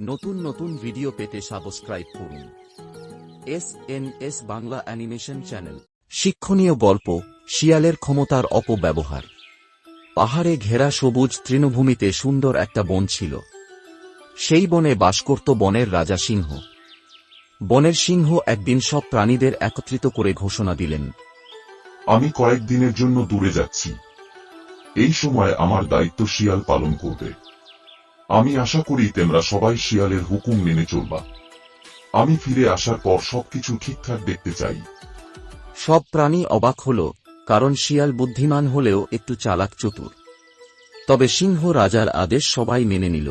নতুন নতুন ভিডিও পেতে সাবস্ক্রাইব করুন এসএনএস বাংলা অ্যানিমেশন চ্যানেল। শিক্ষণীয় গল্প, শিয়ালের ক্ষমতার অপব্যবহার। পাহাড়ে ঘেরা সবুজ তৃণভূমিতে সুন্দর একটা বন ছিল। সেই বনে বাস করত বনের রাজা সিংহ। বনের সিংহ একদিন সব প্রাণীদের একত্রিত করে ঘোষণা দিলেন, আমি কয়েকদিনের জন্য দূরে যাচ্ছি। এই সময় আমার দায়িত্ব শিয়াল পালন করবে। আমি আশা করি তোমরা সবাই শিয়ালের হুকুম মেনে চলবা। আমি ফিরে আসার পর সবকিছু ঠিকঠাক দেখতে চাই। সব প্রাণী অবাক হল, কারণ শিয়াল বুদ্ধিমান হলেও একটু চালাক চতুর। তবে সিংহ রাজার আদেশ সবাই মেনে নিল।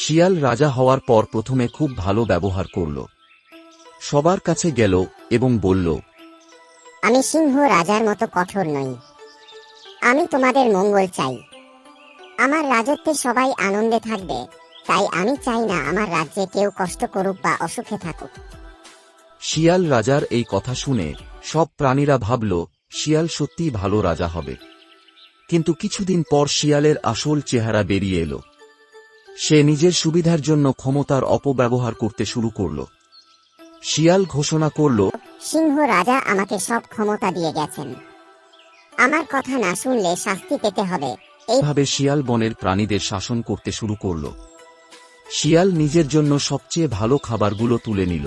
শিয়াল রাজা হওয়ার পর প্রথমে খুব ভালো ব্যবহার করল। সবার কাছে গেল এবং বলল, আমি সিংহ রাজার মতো কঠোর নই। আমি তোমাদের মঙ্গল চাই। আমার রাজত্বে সবাই আনন্দে থাকবে, তাই আমি চাই না আমার রাজ্যে কেউ কষ্ট করুক বা অসুখে থাকুক। শিয়াল রাজার এই কথা শুনে সব প্রাণীরা ভাবল শিয়াল সত্যিই ভালো রাজা হবে। কিন্তু কিছুদিন পর শিয়ালের আসল চেহারা বেরিয়ে এলো। সে নিজের সুবিধার জন্য ক্ষমতার অপব্যবহার করতে শুরু করল। শিয়াল ঘোষণা করল, সিংহ রাজা আমাকে সব ক্ষমতা দিয়ে গেছেন। আমার কথা না শুনলে শাস্তি পেতে হবে। এইভাবে শিয়াল বনের প্রাণীদের শাসন করতে শুরু করল। শিয়াল নিজের জন্য সবচেয়ে ভালো খাবারগুলো তুলে নিল।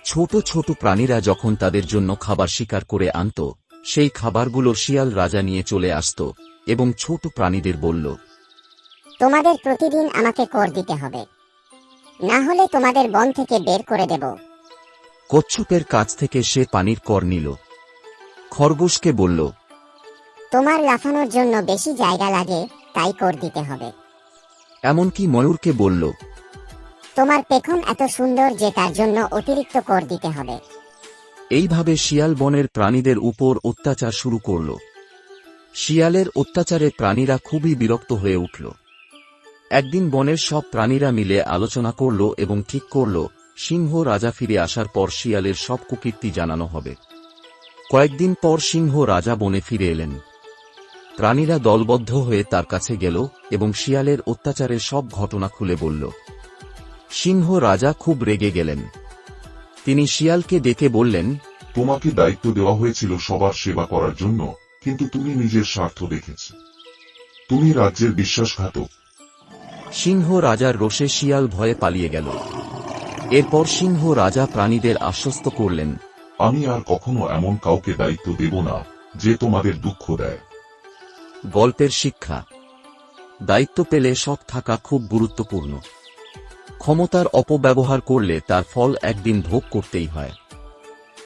ছোট ছোট প্রাণীরা যখন তাদের জন্য খাবার শিকার করে আনত, সেই খাবারগুলো শিয়াল রাজা নিয়ে চলে আসত এবং ছোট প্রাণীদের বলল, তোমাদের প্রতিদিন আমাকে কর দিতে হবে, না হলে তোমাদের বন থেকে বের করে দেব। কচ্ছপের কাছ থেকে সে পানির কর নিল। খরগোশকে বলল, তোমার লাফানোর জন্য বেশি জায়গা লাগে, তাই কর দিতে হবে। এমনকি ময়ূরকে বলল, তোমার পেখম এত সুন্দর যে তার জন্য অতিরিক্ত কর দিতে হবে। এইভাবে শিয়াল বনের প্রাণীদের উপর অত্যাচার শুরু করল। শিয়ালের অত্যাচারে প্রাণীরা খুবই বিরক্ত হয়ে উঠল। একদিন বনের সব প্রাণীরা মিলে আলোচনা করল এবং ঠিক করল, সিংহ রাজা ফিরে আসার পর শিয়ালের সব কুকীর্তি জানানো হবে। কয়েকদিন পর সিংহ রাজা বনে ফিরে এলেন। প্রাণীরা দলবদ্ধ হয়ে তার কাছে গেল এবং শিয়ালের অত্যাচারের সব ঘটনা খুলে বলল। সিংহ রাজা খুব রেগে গেলেন। তিনি শিয়ালকে ডেকে বললেন, তোমাকে দায়িত্ব দেওয়া হয়েছিল সবার সেবা করার জন্য, কিন্তু তুমি নিজের স্বার্থ দেখেছ। তুমি রাজ্যের বিশ্বাসঘাতক। সিংহ রাজার রোষে শিয়াল ভয়ে পালিয়ে গেল। এরপর সিংহ রাজা প্রাণীদের আশ্বস্ত করলেন, আমি আর কখনো এমন কাউকে দায়িত্ব দেব না যে তোমাদের দুঃখ দেয়। গল্পের শিক্ষা: দায়িত্ব পেলে সৎ থাকা খুব গুরুত্বপূর্ণ। ক্ষমতার অপব্যবহার করলে তার ফল একদিন ভোগ করতেই হয়।